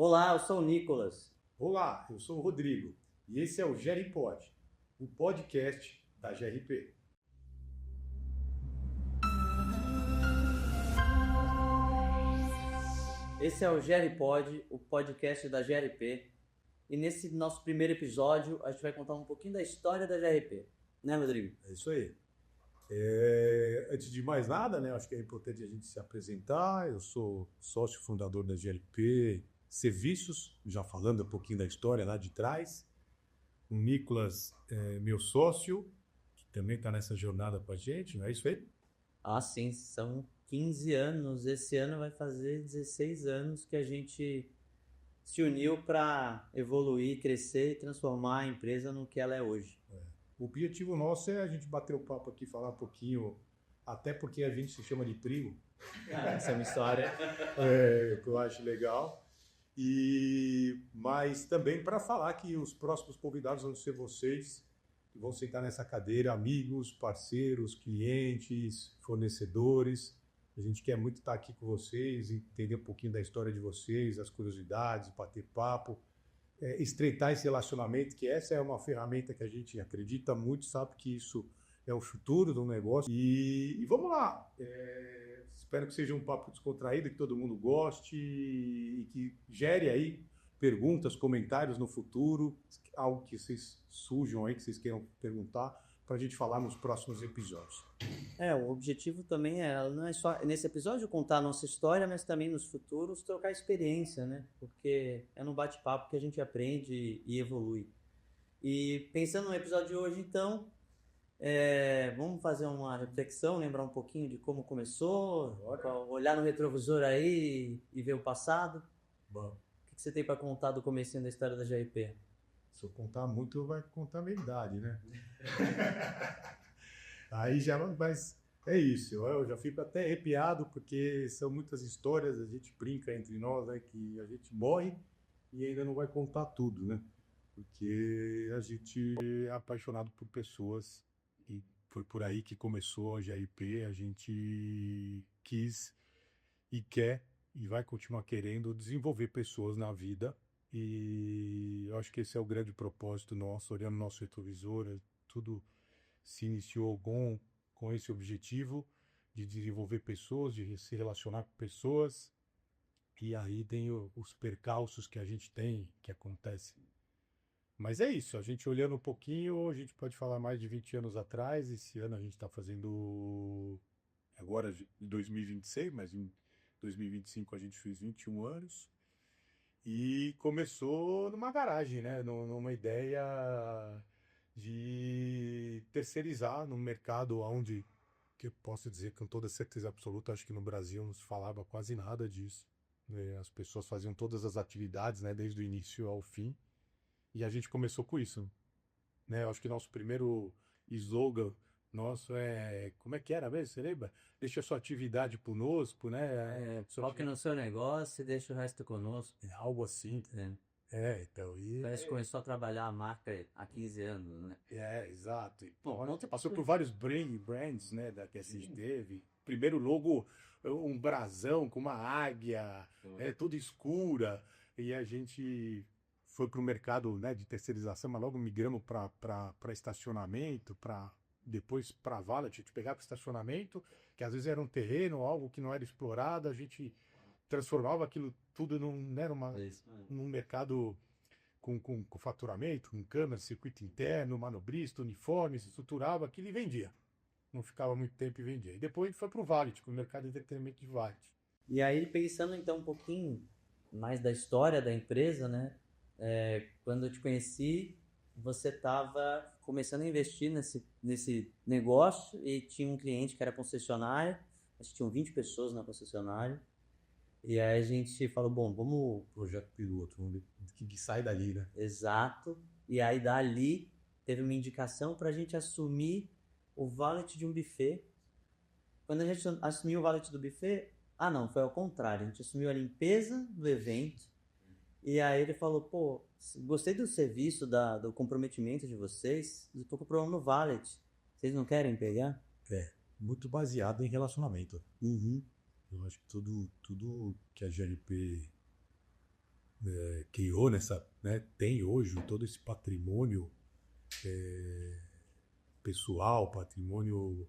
Olá, eu sou o Nicolas. Olá, eu sou o Rodrigo e esse é o GeriPod, o podcast da GRP. Esse é o GRPod, o podcast da GRP. E nesse nosso primeiro episódio, a gente vai contar um pouquinho da história da GRP. Né, Rodrigo? É isso aí. Antes de mais nada, né, acho que é importante a gente se apresentar. Eu sou sócio fundador da GRP Serviços, já falando um pouquinho da história lá de trás. O Nicolas é meu sócio, que também está nessa jornada com a gente, não é isso aí? Ah, sim, são 15 anos. Esse ano vai fazer 16 anos que a gente se uniu para evoluir, crescer e transformar a empresa no que ela é hoje. O objetivo nosso é a gente bater o papo aqui, falar um pouquinho, até porque a gente se chama de primo. Essa é uma história que eu acho legal. Mas também para falar que os próximos convidados vão ser vocês, que vão sentar nessa cadeira, amigos, parceiros, clientes, fornecedores. A gente quer muito estar aqui com vocês, entender um pouquinho da história de vocês, as curiosidades, bater papo, estreitar esse relacionamento, que essa é uma ferramenta que a gente acredita muito, sabe que isso é o futuro do negócio. E vamos lá! Espero que seja um papo descontraído, que todo mundo goste e que gere aí perguntas, comentários no futuro, algo que vocês surjam aí, que vocês queiram perguntar, para a gente falar nos próximos episódios. O objetivo também não é só nesse episódio contar a nossa história, mas também nos futuros trocar experiência, né? Porque é no bate-papo que a gente aprende e evolui. E pensando no episódio de hoje, então, vamos fazer uma reflexão, lembrar um pouquinho de como começou, olhar no retrovisor aí e ver o passado. Bom, O que você tem para contar do comecinho da história da GRP? se eu contar muito, vai contar a minha idade, né? Aí já, mas é isso, eu já fico até arrepiado porque são muitas histórias, a gente brinca entre nós, né, que a gente morre e ainda não vai contar tudo, né? Porque a gente é apaixonado por pessoas e foi por aí que começou a GRP, a gente quis e quer e vai continuar querendo desenvolver pessoas na vida e eu acho que esse é o grande propósito nosso, olhando nosso retrovisor, tudo se iniciou com esse objetivo de desenvolver pessoas, de se relacionar com pessoas. E aí tem os percalços que a gente tem, que acontecem. Mas é isso, a gente olhando um pouquinho, a gente pode falar mais de 20 anos atrás. Esse ano a gente está fazendo, agora de 2026, mas em 2025 a gente fez 21 anos. E começou numa garagem, né? Numa ideia de terceirizar num mercado onde, que eu posso dizer com toda certeza absoluta, acho que no Brasil não se falava quase nada disso, né? As pessoas faziam todas as atividades, né, desde o início ao fim, e a gente começou com isso, né? Eu acho que nosso primeiro slogan nosso como é que era mesmo? Você lembra? Deixa a sua atividade conosco, né? Foque no seu negócio e deixa o resto conosco. Algo assim. É. Então, Parece que começou a trabalhar a marca há 15 anos, né? exato. E, Bom, pô, conta passou pra- por vários brands, né, que a gente teve. Primeiro logo, um brasão com uma águia, tudo escura. E a gente foi para o mercado, né, de terceirização, mas logo migramos para estacionamento, depois para valet. A gente pegava para estacionamento, que às vezes era um terreno, algo que não era explorado, a gente transformava aquilo tudo Isso. num mercado com faturamento, com câmera, circuito interno, manobrista, uniformes, estruturava aquilo e vendia. Não ficava muito tempo e vendia. E depois foi para o Valet, para o mercado de entretenimento de Valet. E aí, pensando então um pouquinho mais da história da empresa, né? Quando eu te conheci, você estava começando a investir nesse negócio e tinha um cliente que era concessionária, acho que tinham 20 pessoas na concessionária. E aí a gente falou, bom, vamos. Projeto piloto, vamos ver o que sai dali, né? Exato. E aí dali teve uma indicação para a gente assumir o valet de um buffet. Quando a gente assumiu o valet do buffet, não, foi ao contrário. A gente assumiu a limpeza do evento. E aí ele falou, pô, gostei do serviço, do comprometimento de vocês. Eu tô com problema no valet. Vocês não querem pegar? Muito baseado em relacionamento. Uhum. Eu acho que tudo que a GLP criou nessa, né, tem hoje todo esse patrimônio pessoal, patrimônio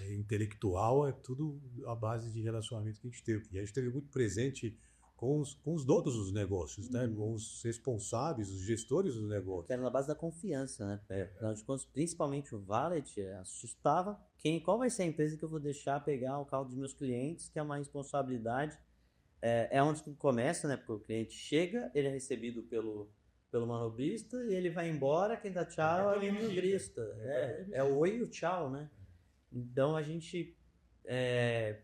intelectual, é tudo à base de relacionamento que a gente teve. E a gente teve muito presente com os donos dos negócios, né? Com os responsáveis, os gestores dos negócios. Que era na base da confiança, né? Afinal de contas, principalmente o Valet assustava qual vai ser a empresa que eu vou deixar pegar o carro dos meus clientes, que é uma responsabilidade. É onde tudo começa, né? Porque o cliente chega, ele é recebido pelo manobrista e ele vai embora, quem dá tchau é o manobrista. É o oi e o tchau, né? Então a gente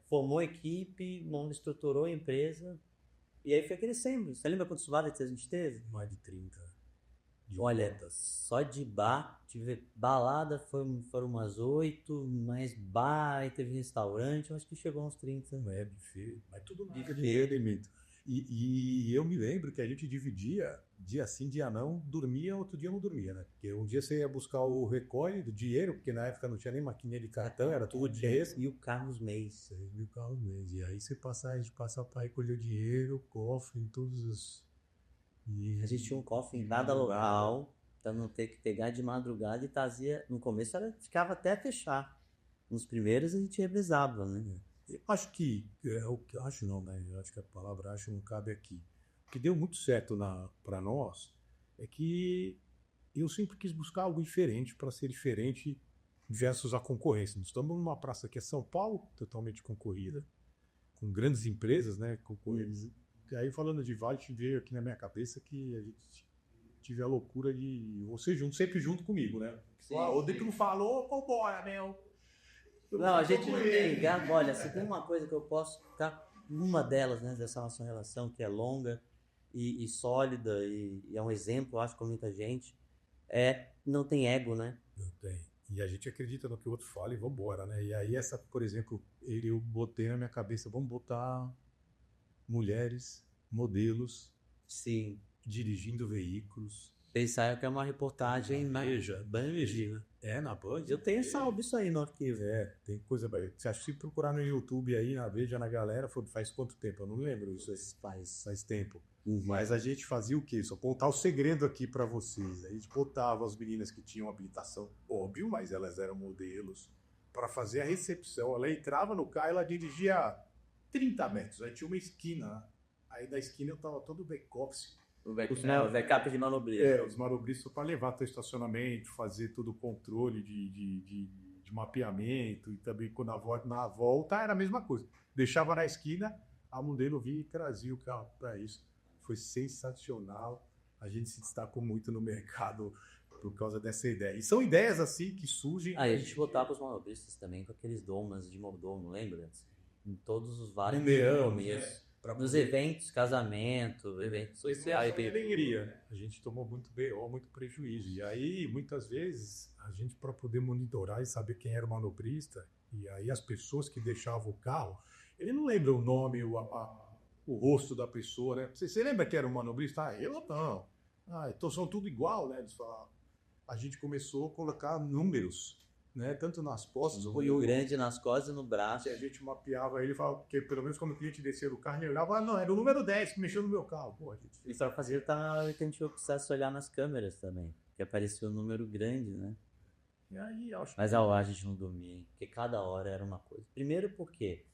formou a equipe, estruturou a empresa e aí foi crescendo. Você lembra quantos valets a gente teve? Mais de 30. Olha, só de bar, tive balada foram umas 8, mais bar, aí teve restaurante, eu acho que chegou a uns 30. Buffet, mas tudo nada de rendimento. E eu me lembro que a gente dividia, dia sim, dia não, dormia, outro dia não dormia, né? Porque um dia você ia buscar o recolhe do dinheiro, porque na época não tinha nem maquininha de cartão, era tudo dinheiro. E o Carlos mês. E o Carlos mês. E aí a gente passava para recolher o dinheiro, cofre, em todos os... A gente tinha um cofre em cada local, para não ter que pegar de madrugada e trazia. No começo ficava até fechar. Nos primeiros a gente revezava, né? Eu acho que. Acho não, né? Eu acho que a palavra acho não cabe aqui. O que deu muito certo para nós é que eu sempre quis buscar algo diferente para ser diferente versus a concorrência. Nós estamos numa praça que é São Paulo, totalmente concorrida, com grandes empresas, né? Concorridas. Aí falando de Valet, veio aqui na minha cabeça que a gente tive a loucura de você sempre junto comigo, né? Sim, o Dick não falou, vambora, meu. Não, a gente não tem ligado. Olha, se tem uma coisa que eu posso ficar, uma delas, né, dessa nossa relação que é longa e sólida e é um exemplo, eu acho, com muita gente, não tem ego, né? Não tem. E a gente acredita no que o outro fala e vambora, né? E aí por exemplo, eu botei na minha cabeça, vamos botar mulheres, modelos, sim, dirigindo veículos. Pensar que é uma reportagem na Band, né? Na Band. Eu tenho salvo isso aí no arquivo. Tem coisa. Você acha que se procurar no YouTube aí, na Veja, na galera, faz quanto tempo? Eu não lembro isso. Faz tempo. Uhum. Mas a gente fazia o quê? Só contar o segredo aqui pra vocês. A gente botava as meninas que tinham habilitação, óbvio, mas elas eram modelos, pra fazer a recepção. Ela entrava no carro, ela dirigia 30 metros. Aí tinha uma esquina. Aí da esquina eu tava todo back-office. O backup de manobrista. Os manobristas para levar até o estacionamento, fazer todo o controle de mapeamento e também quando na volta era a mesma coisa. Deixava na esquina, a modelo via e trazia o carro para isso. Foi sensacional. A gente se destacou muito no mercado por causa dessa ideia. E são ideias assim que surgem. E a gente botava os manobristas também com aqueles domas de mordomo, lembra? Em todos os vários começos. Nos eventos, casamento, eventos sociais. Alegria. A gente tomou muito BO, muito prejuízo. E aí, muitas vezes, a gente, para poder monitorar e saber quem era o manobrista, e aí as pessoas que deixavam o carro, ele não lembra o nome, o rosto da pessoa, né? Você lembra que era o manobrista? Eu não. Então são tudo igual, né? Eles falavam. A gente começou a colocar números, né? Tanto nas costas. O grande nas costas e no braço. A gente mapeava ele, falava, porque pelo menos quando o cliente descia do carro, ele olhava, não, era o número 10 que mexeu no meu carro. Pô, Isso só fazia que a gente precisasse olhar nas câmeras também, que aparecia um número grande, né? E aí, Mas a gente não dormia, hein? Porque cada hora era uma coisa. Primeiro porque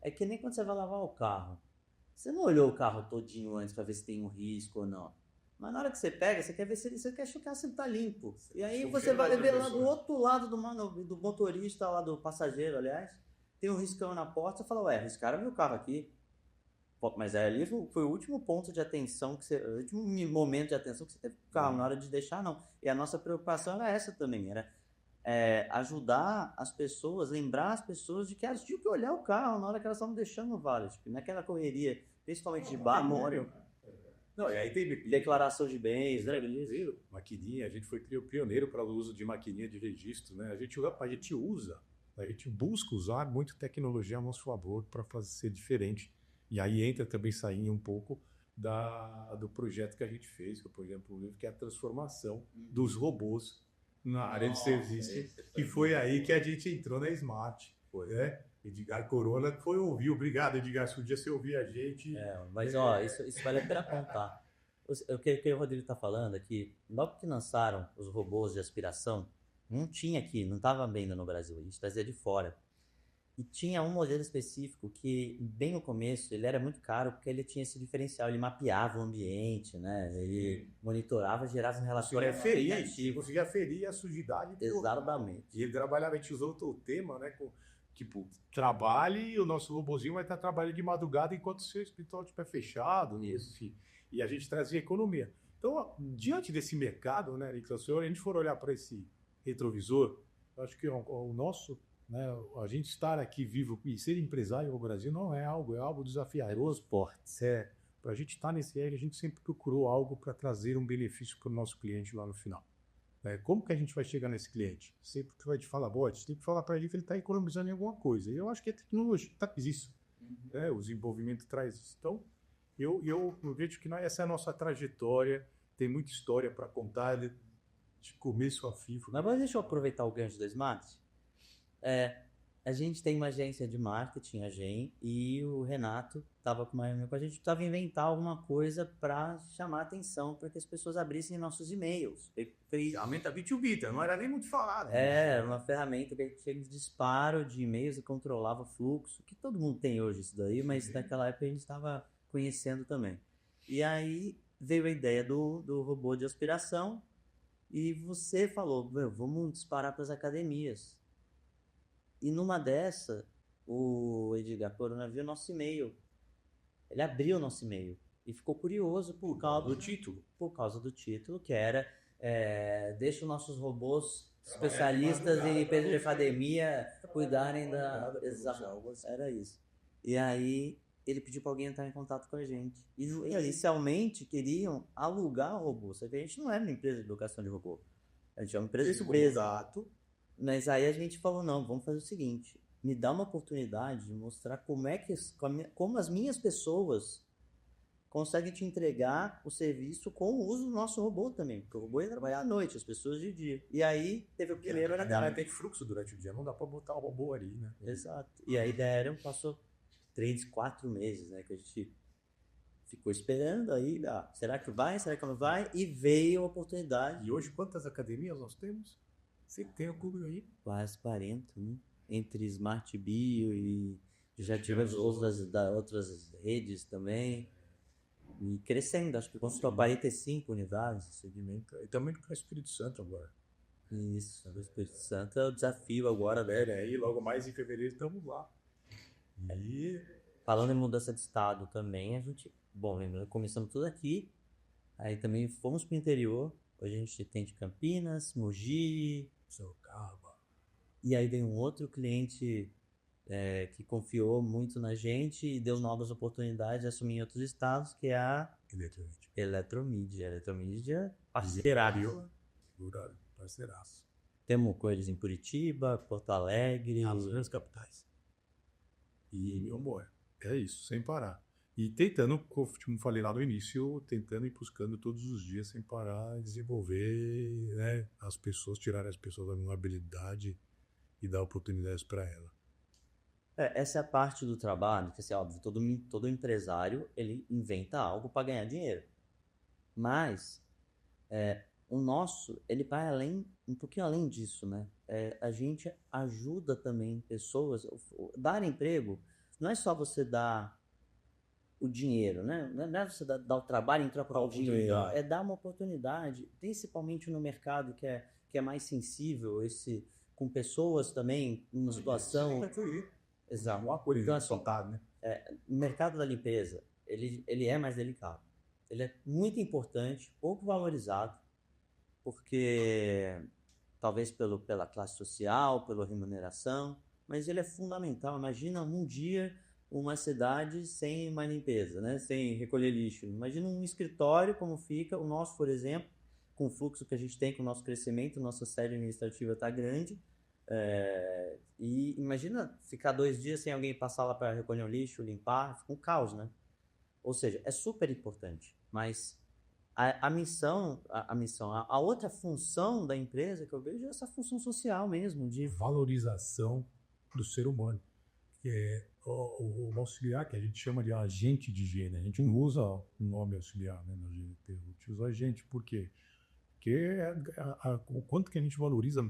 é que nem quando você vai lavar o carro. Você não olhou o carro todinho antes para ver se tem um risco ou não. Mas na hora que você pega, você quer ver você quer checar se ele tá limpo. E aí você vai ver lá do outro lado do motorista, lá do passageiro, aliás, tem um riscão na porta, você fala, riscaram meu carro aqui. Mas ali foi o último ponto de atenção, o último momento de atenção que você teve com o carro, na hora de deixar, não. E a nossa preocupação era essa também, era ajudar as pessoas, lembrar as pessoas de que elas tinham que olhar o carro na hora que elas estavam deixando no vale, tipo, naquela correria, principalmente de bar, Não, e aí tem declaração de bens, né? Maquininha, a gente foi pioneiro para o uso de maquininha de registro, né? A gente busca usar muito tecnologia a nosso favor para fazer ser diferente. E aí entra também sair um pouco do projeto que a gente fez, que é o projeto que é a transformação dos robôs na área de serviço, que foi aí que a gente entrou na Smart, né? Edgar Corona foi ouvir. Obrigado, Edgar, se um dia você ouvir a gente. Mas isso vale a pena contar. O que o Rodrigo está falando é que logo que lançaram os robôs de aspiração, não tinha aqui, não estava venda no Brasil, a gente trazia de fora. E tinha um modelo específico que, bem no começo, ele era muito caro porque ele tinha esse diferencial, ele mapeava o ambiente, né? Ele monitorava, gerava um relatório conseguia ferir a sujidade. Exatamente. E ele trabalhava, a gente usou o tema, né? Tipo, trabalhe e o nosso robozinho vai estar trabalhando de madrugada enquanto o seu escritório estiver fechado. Isso. Enfim. E a gente trazia economia. Então, diante desse mercado, né, Nicolas, se a gente for olhar para esse retrovisor, eu acho que o nosso, né, a gente estar aqui vivo e ser empresário no Brasil não é algo desafiador. Para a gente estar nesse R, a gente sempre procurou algo para trazer um benefício para o nosso cliente lá no final. Como que a gente vai chegar nesse cliente? Sempre que vai te falar, a gente tem que falar para ele que ele está economizando em alguma coisa. E eu acho que a tecnologia traz isso. O desenvolvimento traz isso. Então, eu vejo que essa é a nossa trajetória, tem muita história para contar, de começo a fim. Mas deixa eu aproveitar o gancho da Smart. A gente tem uma agência de marketing, a GEM, e o Renato estava com uma reunião com a gente, precisava inventar alguma coisa para chamar atenção, para que as pessoas abrissem nossos e-mails. Ferramenta B2B, não era nem muito falado. Era uma ferramenta que tinha disparo de e-mails e controlava o fluxo, que todo mundo tem hoje isso daí, mas naquela época a gente estava conhecendo também. E aí veio a ideia do robô de aspiração e você falou, vamos disparar para as academias. E numa dessa, o Edgar Corona viu nosso e-mail. Ele abriu nosso e-mail e ficou curioso por causa do título. Por causa do título, que era deixa os nossos robôs especialistas em limpeza de academia cuidarem da... Era isso. E aí ele pediu para alguém entrar em contato com a gente. E inicialmente queriam alugar o robô. Só que a gente não era uma empresa de locação de robô. A gente é uma empresa de exato. Mas aí a gente falou, não, vamos fazer o seguinte, me dá uma oportunidade de mostrar como as minhas pessoas conseguem te entregar o serviço com o uso do nosso robô também, porque o robô ia trabalhar à noite, as pessoas de dia. E aí teve o primeiro... Tem fluxo durante o dia, não dá para botar o robô ali, né? Exato. E aí passou 3, 4 meses, né, que a gente ficou esperando aí, será que vai, será que não vai? E veio a oportunidade. E hoje quantas academias nós temos? Você tem o clube aí? Quase 40, né? Entre Smart Bio e já tivemos outras redes também. E crescendo, acho que consultou 45 unidades. Segmento. E também no Espírito Santo agora. Isso, no Espírito Santo é o desafio agora, né? E logo mais em fevereiro estamos lá. E... Falando em mudança de estado também, a gente... Bom, lembrando, começamos tudo aqui. Aí também fomos para o interior. Hoje a gente tem de Campinas, Mogi... Sorocaba. E aí veio um outro cliente que confiou muito na gente e deu novas oportunidades de assumir em outros estados, que é a Eletromídia. Eletromídia, parceiraço. Temos coisas em Curitiba, Porto Alegre. As grandes capitais. E, meu amor, é isso, sem parar. E tentando, como falei lá no início, tentando e buscando todos os dias sem parar, desenvolver, né, as pessoas, tirar as pessoas da vulnerabilidade e dar oportunidades para elas. Essa é a parte do trabalho, que assim, óbvio, todo empresário, ele inventa algo para ganhar dinheiro. Mas o nosso, ele vai um pouquinho além disso, né? A gente ajuda também pessoas, dar emprego, não é só você dar o dinheiro, né? Não é você dar o trabalho em troca do dinheiro, é dar uma oportunidade, principalmente no mercado que é mais sensível, com pessoas também, numa situação... Exato. Então, assim, né? O mercado da limpeza, ele é mais delicado. Ele é muito importante, pouco valorizado, porque talvez pela classe social, pela remuneração, mas ele é fundamental. Imagina um dia uma cidade sem uma limpeza, né? Sem recolher lixo. Imagina um escritório como fica, o nosso, por exemplo, com o fluxo que a gente tem, com o nosso crescimento, nossa sede administrativa está grande. E imagina ficar 2 dias sem alguém passar lá para recolher um lixo, limpar, fica um caos, né? Ou seja, é super importante, mas a outra função da empresa que eu vejo é essa função social mesmo, de valorização do ser humano. o auxiliar, que a gente chama de agente de higiene, a gente não usa o nome auxiliar, né, no GDP, a gente usa agente, por quê? Porque o quanto que a gente valoriza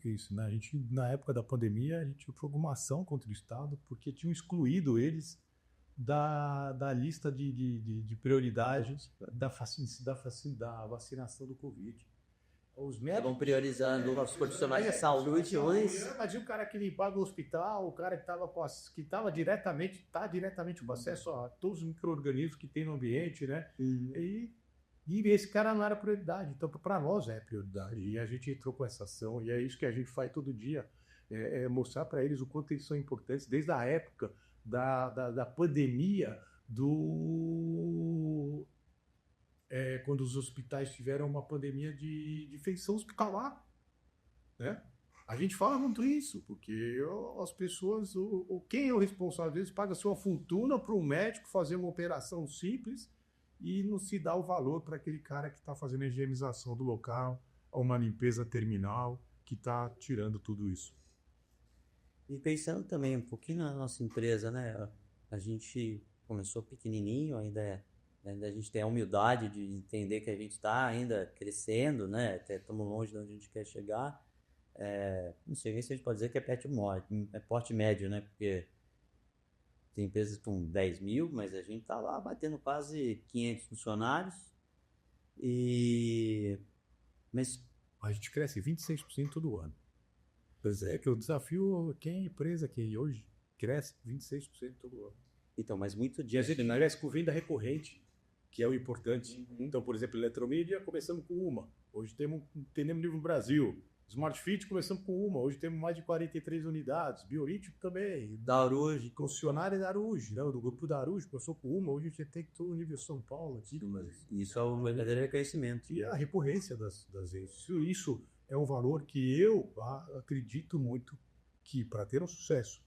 isso, né? A gente, na época da pandemia, a gente foi uma ação contra o Estado porque tinham excluído eles da lista de prioridades da vacinação do Covid. Os Estavam médicos priorizando os profissionais de saúde, Imagina o cara que limpava o hospital, o cara que estava diretamente com acesso a todos os micro-organismos que tem no ambiente, né? E esse cara não era prioridade. Então, para nós é prioridade. E a gente entrou com essa ação, e é isso que a gente faz todo dia, mostrar para eles o quanto eles são importantes, desde a época da pandemia, quando os hospitais tiveram uma pandemia de infecção hospitalar, né? A gente fala muito isso, porque as pessoas, quem é o responsável, às vezes paga sua fortuna para um médico fazer uma operação simples e não se dá o valor para aquele cara que está fazendo a higienização do local, ou uma limpeza terminal, que está tirando tudo isso. E pensando também um pouquinho na nossa empresa, né? A gente começou pequenininho, ainda a gente tem a humildade de entender que a gente está ainda crescendo, né? Estamos longe de onde a gente quer chegar. Não sei nem se a gente pode dizer que é porte médio, né? Porque tem empresas com 10 mil, mas a gente está lá batendo quase 500 funcionários. Mas a gente cresce 26% todo ano. Pois é, que o desafio, quem é a empresa que hoje cresce 26% todo ano. Então, mas muito disso. E a gente cresce com venda recorrente, que é o importante. Então, por exemplo, Eletromídia, começamos com uma. Hoje temos nível no Brasil. Smart Fit, começamos com uma. Hoje temos mais de 43 unidades. Biolítico também. Da Aruj. Concessionária da Aruj, né? Do grupo da Aruj, começou com uma. Hoje a gente tem todo o nível São Paulo aqui. Mas isso é o verdadeiro reconhecimento. E a recorrência das vezes. Isso é um valor que eu acredito muito que, para ter um sucesso,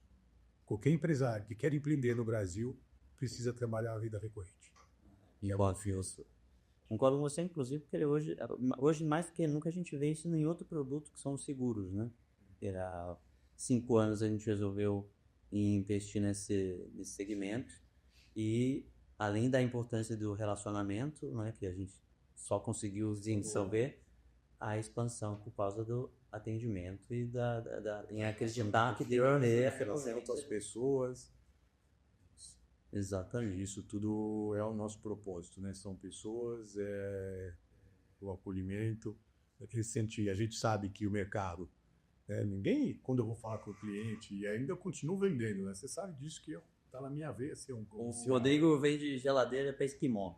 qualquer empresário que quer empreender no Brasil precisa trabalhar a vida recorrente. E é confiança. Concordo com você, inclusive, porque hoje mais do que nunca a gente vê isso em outro produto que são os seguros, né? Há 5 anos a gente resolveu investir nesse segmento e, além da importância do relacionamento, né, que a gente só conseguiu desenvolver, a expansão por causa do atendimento e em acreditar que deu relacionamento às pessoas. Exatamente. Isso tudo é o nosso propósito, né? São pessoas, o acolhimento. A gente sabe que o mercado, né? Ninguém, quando eu vou falar com o cliente, e ainda eu continuo vendendo, né? Você sabe disso que tá na minha veia ser O Rodrigo vende geladeira para esquimó.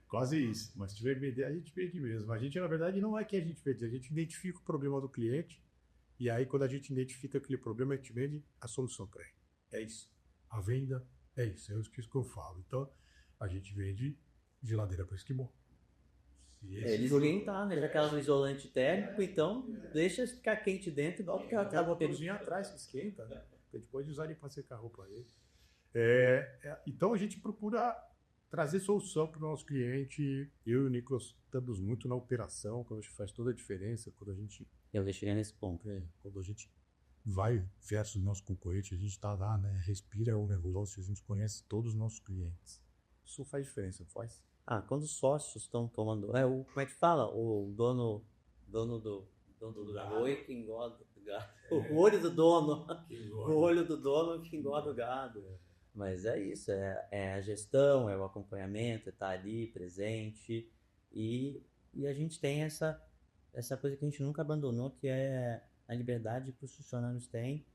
Quase isso, mas se tiver que vender, a gente vende mesmo. A gente, na verdade, não é que a gente vende, a gente identifica o problema do cliente, e aí quando a gente identifica aquele problema, a gente vende a solução para ele. É isso. A venda é isso, é isso que eu falo. Então, a gente vende geladeira para esquimó. Eles orientam, né? Aquela isolante térmico, então deixa ficar quente dentro, igual porque tem uma cozinha atrás que esquenta, né? A gente pode usar ele para secar a roupa aí. Então, a gente procura trazer solução para o nosso cliente. Eu e o Nicolas estamos muito na operação, quando a gente faz toda a diferença, quando a gente... Eu vou chegar nesse ponto. Quando a gente vai versus nosso concorrente, a gente está lá, né? Respira o negócio, a gente conhece todos os nossos clientes. Isso faz diferença, não faz? Quando os sócios estão tomando... como é que fala? O dono do boi que engorda o gado. O olho do dono. O olho do dono que engorda o gado. Mas é isso, é a gestão, é o acompanhamento, é estar ali presente. E a gente tem essa coisa que a gente nunca abandonou, que é a liberdade que os funcionários têm.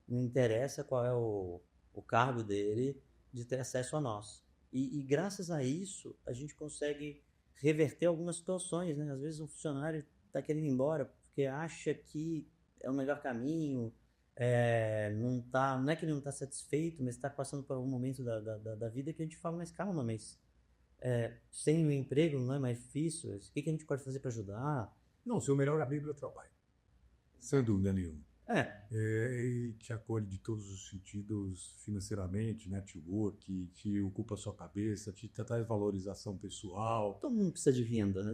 Não interessa qual é o cargo dele, de ter acesso a nós. E graças a isso, a gente consegue reverter algumas situações, né? Às vezes um funcionário está querendo ir embora porque acha que é o melhor caminho, não é que ele não está satisfeito, mas está passando por algum momento da vida que a gente fala, mas calma, mas sem o emprego não é mais difícil? O que a gente pode fazer para ajudar? Não, seu melhor amigo é o trabalho. Sem dúvida nenhuma. E te acolhe de todos os sentidos, financeiramente, network, te ocupa a sua cabeça, te traz valorização pessoal. Todo mundo precisa de renda, né?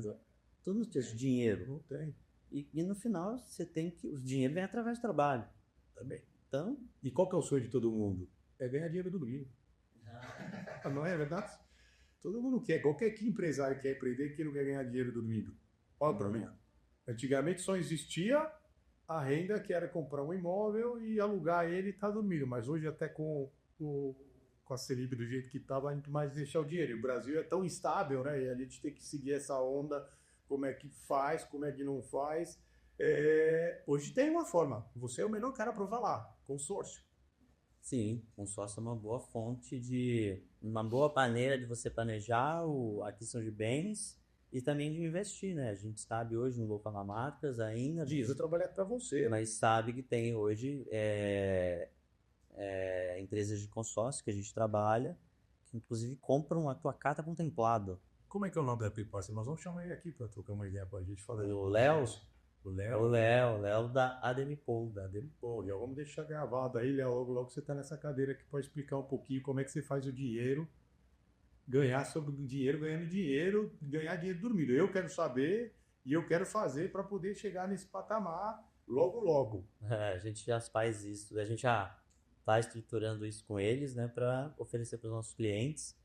Todo mundo precisa de dinheiro. Não tem. E no final, você tem que... O dinheiro vem através do trabalho. Também. Então, E qual que é o sonho de todo mundo? É ganhar dinheiro do domingo. Não é verdade? Todo mundo quer. Qualquer que empresário quer empreender que não quer ganhar dinheiro do domingo. Fala para mim. Antigamente só existia a renda que era comprar um imóvel e alugar ele e estar dormindo. Mas hoje até com a Selic do jeito que está, vai mais deixar o dinheiro. E o Brasil é tão instável, né? E a gente tem que seguir essa onda, como é que faz, como é que não faz. Hoje tem uma forma. Você é o melhor cara para falar. Consórcio. sim, consórcio é uma boa fonte uma boa maneira de você planejar a aquisição de bens e também de investir, né? A gente sabe hoje, não vou falar marcas ainda, Diz, eu trabalhar para você, né? mas sabe que tem hoje empresas de consórcio que a gente trabalha, que inclusive compram a tua carta contemplado. Como é que é o nome da Piparça? Nós vamos chamar ele aqui para trocar uma ideia para a gente falar. O Léo? O É Léo. o Léo da Ademipol. Pô, Léo, vamos deixar gravado aí, Léo. Logo você está nessa cadeira aqui para explicar um pouquinho como é que você faz o dinheiro, ganhar sobre o dinheiro, ganhando dinheiro, ganhar dinheiro dormindo. Eu quero saber e eu quero fazer para poder chegar nesse patamar logo, logo. A gente já faz isso, a gente já está estruturando isso com eles, né, para oferecer para os nossos clientes.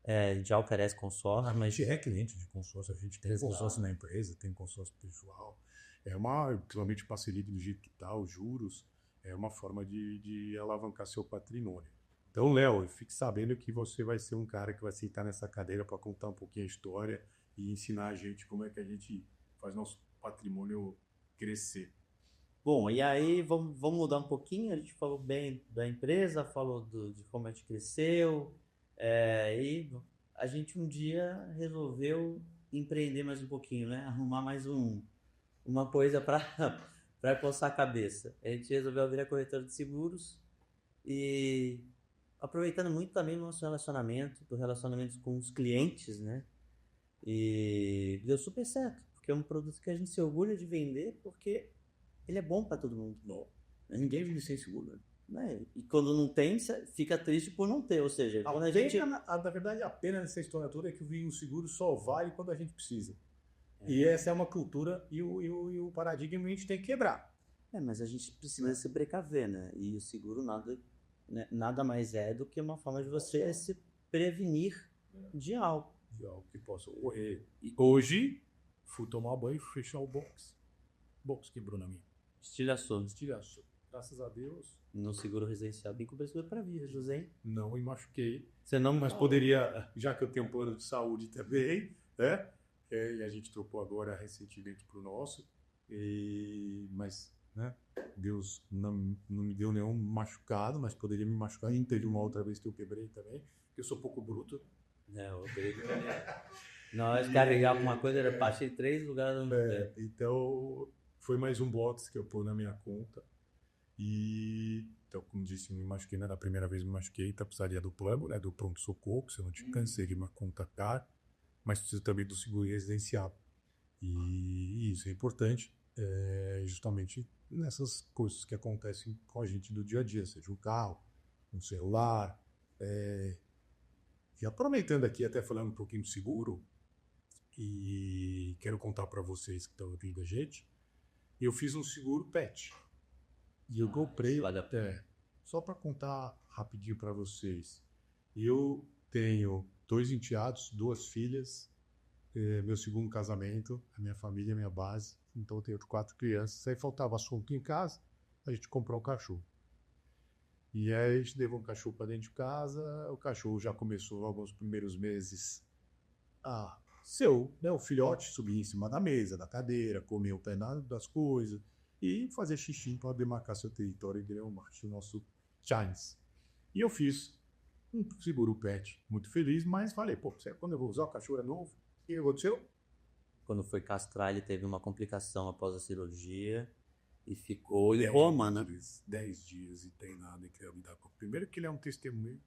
A gente já oferece consórcio, A mas gente é cliente de consórcio, a gente tem consórcio na empresa, tem consórcio pessoal. Principalmente parceria do jeito que está, os juros, é uma forma de alavancar seu patrimônio. Então, Léo, fique sabendo que você vai ser um cara que vai sentar nessa cadeira para contar um pouquinho a história e ensinar a gente como é que a gente faz nosso patrimônio crescer. bom, e aí vamos mudar um pouquinho. A gente falou bem da empresa, falou de como a gente cresceu, e a gente um dia resolveu empreender mais um pouquinho, né? Arrumar mais uma coisa para para coçar a cabeça. A gente resolveu abrir a corretora de seguros e aproveitando muito também o nosso relacionamento, do relacionamento com os clientes, né? E deu super certo, porque é um produto que a gente se orgulha de vender porque ele é bom para todo mundo. Não, ninguém vive sem seguro, Né? E quando não tem, você fica triste por não ter. Ou seja, quando a gente. Na verdade, a pena nessa história toda é que o seguro só vale quando a gente precisa. E essa é uma cultura e o paradigma a gente tem que quebrar. Mas a gente precisa se precaver, né? E o seguro nada mais é do que uma forma de você se prevenir de algo. De algo que possa ocorrer. E hoje, fui tomar banho e fechar o box. Box quebrou na minha. Estilhaçou. Estilhaçou. Graças a Deus. No seguro residencial, bem cobertura para vida, José. Não me machuquei. Você não. Mas poderia, já que eu tenho um plano de saúde também, né? E a gente trocou agora recentemente para o nosso. Mas, né? Deus não me deu nenhum machucado, mas poderia me machucar. E teve uma outra vez que eu quebrei também, porque eu sou pouco bruto. Eu quebrei também. Nós carregávamos uma coisa, eu passei 3 lugares. Então, foi mais um box que eu pus na minha conta. Então, como disse, me machuquei, não era a primeira vez que me machuquei, então precisaria do plano, né, do pronto-socorro, se eu não te cansei me contactar, mas precisa também do seguro residencial. E isso é importante, justamente nessas coisas que acontecem com a gente do dia a dia, seja um carro, um celular. E aproveitando aqui, até falando um pouquinho de seguro, e quero contar para vocês que estão ouvindo a gente, eu fiz um seguro pet. E eu comprei, só para contar rapidinho para vocês, eu tenho 2 enteados, 2 filhas, meu segundo casamento, a minha família, a minha base, então eu tenho 4 crianças. Aí faltava assunto em casa, a gente comprou um cachorro. E aí a gente levou um cachorro para dentro de casa, o cachorro já começou alguns primeiros meses a o filhote subir em cima da mesa, da cadeira, comer o pé das coisas, e fazer xixi para demarcar seu território e virar um macho, o nosso Charles. E eu fiz um seguro pet muito feliz, mas falei, quando eu vou usar o cachorro é novo, o que aconteceu? Quando foi castrar, ele teve uma complicação após a cirurgia e ficou em coma, né? 10 dias e tem nada que eu me dar. Primeiro que ele é um testemunho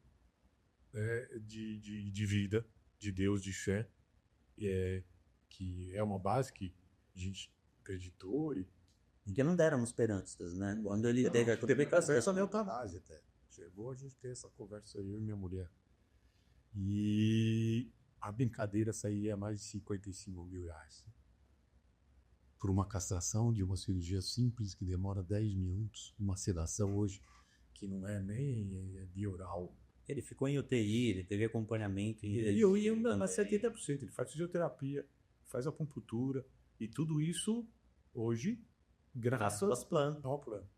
de vida, de Deus, de fé, que é uma base que a gente acreditou e porque não deram esperanças, né? Quando ele teve a complicação. Essa eutanásia até. Chegou a gente ter essa conversa eu e minha mulher. E a brincadeira saía mais de 55 mil reais. Por uma castração de uma cirurgia simples que demora 10 minutos, uma sedação hoje que não é nem bioral. Ele ficou em UTI, ele teve acompanhamento. E eu ia a 70%. Ele faz fisioterapia, faz acupuntura e tudo isso hoje graças aos planos. ao plano.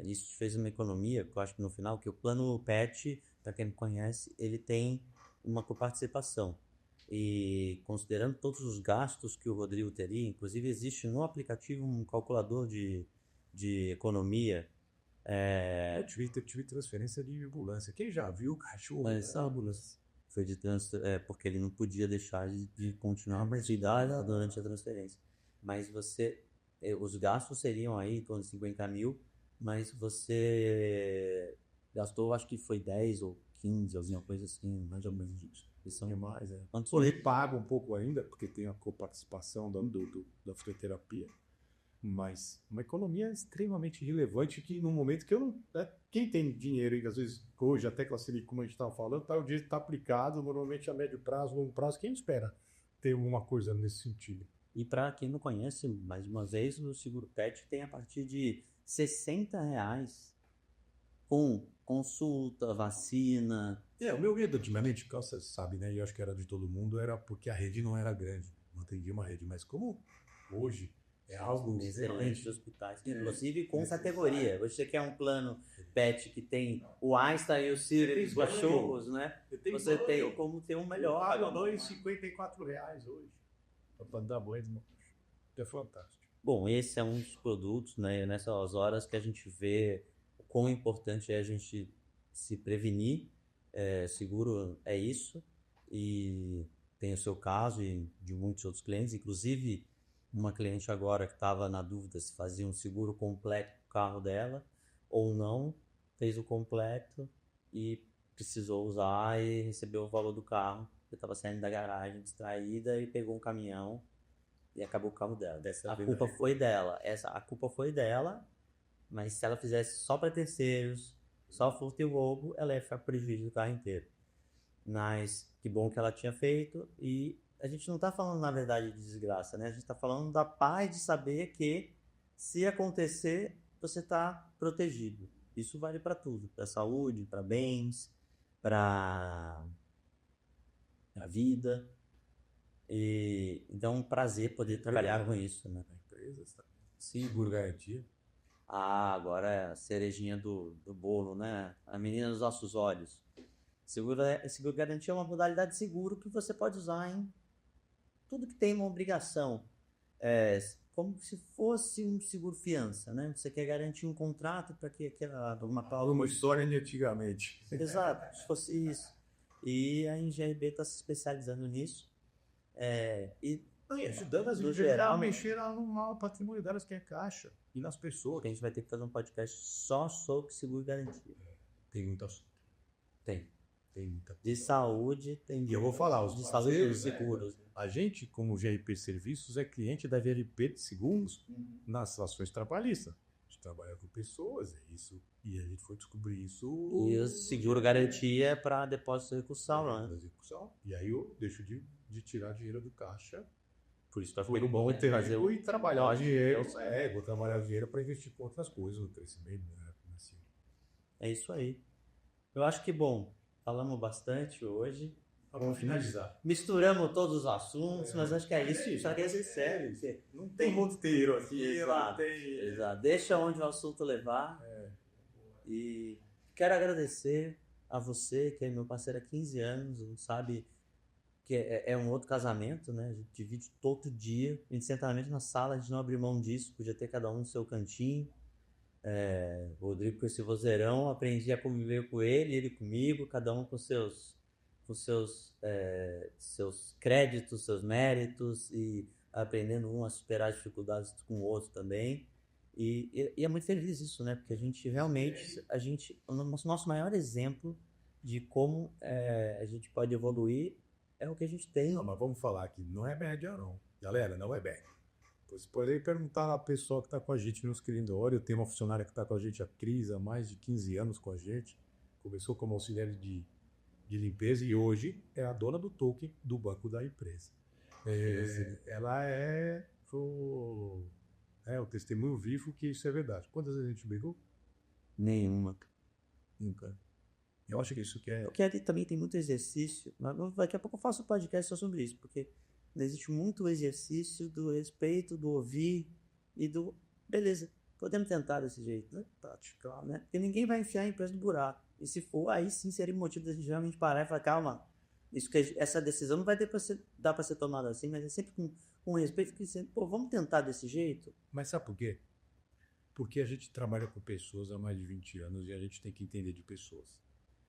Isso fez uma economia, que eu acho que no final, que o plano PET, para quem não conhece, ele tem uma coparticipação. E considerando todos os gastos que o Rodrigo teria, inclusive existe no aplicativo um calculador de economia. Eu tive transferência de ambulância. Quem já viu o cachorro? Mas a ambulância foi de porque ele não podia deixar de continuar a atividade durante a transferência. Mas os gastos seriam aí em torno de 50 mil, mas você gastou, acho que foi 10 ou 15, alguma coisa assim, mais ou menos isso. São mais, quantos ele paga um pouco ainda, porque tem a coparticipação da fisioterapia. Mas uma economia extremamente relevante que no momento que eu não... Quem tem dinheiro, e às vezes hoje até com a Selic, como a gente estava falando, o dinheiro está aplicado normalmente a médio prazo, longo prazo. Quem espera ter alguma coisa nesse sentido? E para quem não conhece, mais uma vez, o seguro PET tem a partir de R$60 com consulta, vacina. O meu medo ultimamente, você sabe, né? E eu acho que era de todo mundo, era porque a rede não era grande. Não atendia uma rede, mas como hoje é algo excelente de hospitais, inclusive com categoria. Você quer um plano PET que tem o Einstein e o Siri, os cachorros, né? Você tem como ter um melhor. Paga R$2,54 hoje. Para dar banho, é fantástico. Bom, esse é um dos produtos, né? Nessas horas que a gente vê o quão importante é a gente se prevenir. Seguro é isso, e tem o seu caso e de muitos outros clientes, inclusive uma cliente agora que estava na dúvida se fazia um seguro completo do carro dela ou não, fez o completo e precisou usar e recebeu o valor do carro, porque estava saindo da garagem distraída e pegou um caminhão e acabou o carro dela. A culpa foi dela. A culpa foi dela, mas se ela fizesse só para terceiros, só furto e roubo, ela ia ficar prejuízo do carro inteiro. Mas que bom que ela tinha feito. E a gente não está falando, na verdade, de desgraça, né? A gente está falando da paz de saber que, se acontecer, você está protegido. Isso vale para tudo, para saúde, para bens, para a vida. Então é um prazer poder trabalhar com isso, né? Empresas, seguro garantia. Agora é a cerejinha do bolo, né? A menina dos nossos olhos. Seguro garantia é uma modalidade de seguro que você pode usar em tudo que tem uma obrigação. Como se fosse um seguro fiança, né? Você quer garantir um contrato para que uma história de antigamente. Exato, se fosse isso. E a NGRB está se especializando nisso. E ajudando as empresas a mexer no patrimônio delas, que é caixa, e nas pessoas. A gente vai ter que fazer um podcast só sobre seguro garantia. Tem muito assunto. Tem muita de saúde, tem de... E eu vou falar, de saúde e seguros. A gente, como GRP Serviços, é cliente da VRP de Seguros nas ações trabalhistas. A gente trabalha com pessoas, isso, e a gente foi descobrir isso. E o seguro garantia é para depósito recursal, né? E aí eu deixo de tirar dinheiro do caixa. Por isso foi bom interagir e trabalhar dinheiro. Vou trabalhar dinheiro para investir com outras coisas, no crescimento, né? Assim. É isso aí. Eu acho que, bom, falamos bastante hoje. Vamos finalizar. Misturamos todos os assuntos, mas acho que é isso. Só que é sério. Não tem roteiro aqui. Exato. Deixa onde o assunto levar. E quero agradecer a você, que é meu parceiro há 15 anos, não sabe que é um outro casamento, né? A gente divide todo dia. A gente senta na mesma sala, a gente não abre mão disso, podia ter cada um no seu cantinho. O Rodrigo com esse vozeirão, aprendi a conviver com ele comigo, cada um com seus créditos, seus méritos, e aprendendo um a superar as dificuldades com o outro também. E é muito feliz isso, né? Porque a gente realmente, o nosso maior exemplo de como a gente pode evoluir é o que a gente tem. Não, mas vamos falar aqui, não é média não. Galera, não é média. Você pode perguntar na pessoa que está com a gente no escritório. Eu tenho uma funcionária que está com a gente, a Cris, há mais de 15 anos com a gente. Começou como auxiliar de limpeza e hoje é a dona do token do banco da empresa. Ela é o testemunho vivo que isso é verdade. Quantas vezes a gente brigou? Nenhuma. Nunca. Eu acho que isso que é... Porque ali também tem muito exercício. Daqui a pouco eu faço um podcast só sobre isso, porque existe muito exercício do respeito, do ouvir e do... Beleza, podemos tentar desse jeito, né? Praticar, né? Porque ninguém vai enfiar a empresa no buraco. E se for, aí sim seria motivo da gente realmente parar e falar, calma, essa decisão não vai dar para ser tomada assim, mas é sempre com respeito, que sempre, pô, vamos tentar desse jeito. Mas sabe por quê? Porque a gente trabalha com pessoas há mais de 20 anos e a gente tem que entender de pessoas.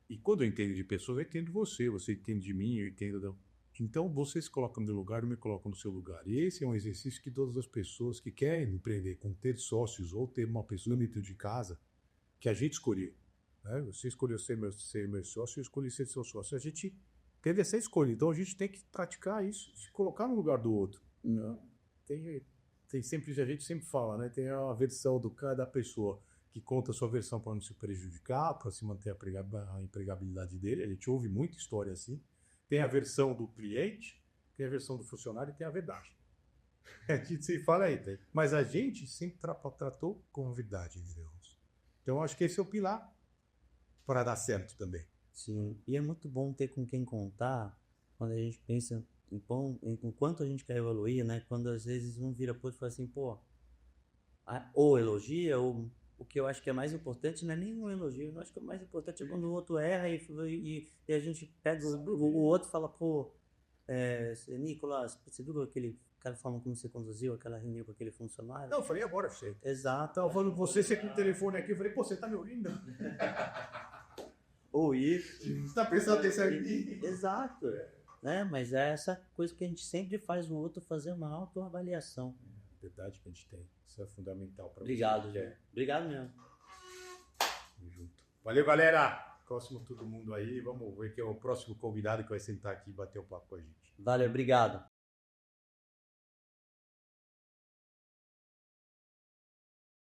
E quando eu entendo de pessoas, eu entendo você entende de mim, eu entendo... Então, você se coloca no meu lugar, eu me coloco no seu lugar. E esse é um exercício que todas as pessoas que querem empreender com ter sócios ou ter uma pessoa dentro de casa, que a gente escolheu. Né? Você escolheu ser meu sócio, eu escolhi ser seu sócio. A gente teve essa escolha. Então, a gente tem que praticar isso, se colocar no lugar do outro. Não. Tem sempre, a gente sempre fala, né? Tem a versão do cada pessoa que conta a sua versão para não se prejudicar, para se manter a empregabilidade dele. A gente ouve muita história assim. Tem a versão do cliente, tem a versão do funcionário e tem a verdade. A gente sempre fala aí, tá? Mas a gente sempre tratou com verdade, entendeu? Então, acho que esse é o pilar para dar certo também. Sim, e é muito bom ter com quem contar quando a gente pensa em quanto a gente quer evoluir, né? Quando às vezes um vira pro outro e fala assim, pô, ou elogia, ou o que eu acho que é mais importante não é nem um elogio, eu acho que o mais importante é quando o outro erra e a gente pega o outro e fala, pô, Nicolas, você viu aquele cara falando como você conduziu aquela reunião com aquele funcionário? Não, eu falei agora, você. Exato. Tava falando com você com o telefone aqui, eu falei, pô, você tá me ouvindo? Ou isso. Você tá prestando atenção aqui? Exato. Né? Mas é essa coisa que a gente sempre faz o outro fazer uma autoavaliação. Verdade que a gente tem. Isso é fundamental para você. Obrigado, Jé. Obrigado mesmo. Tamo junto. Valeu, galera. Próximo todo mundo aí. Vamos ver quem é o próximo convidado que vai sentar aqui e bater um papo com a gente. Valeu, obrigado.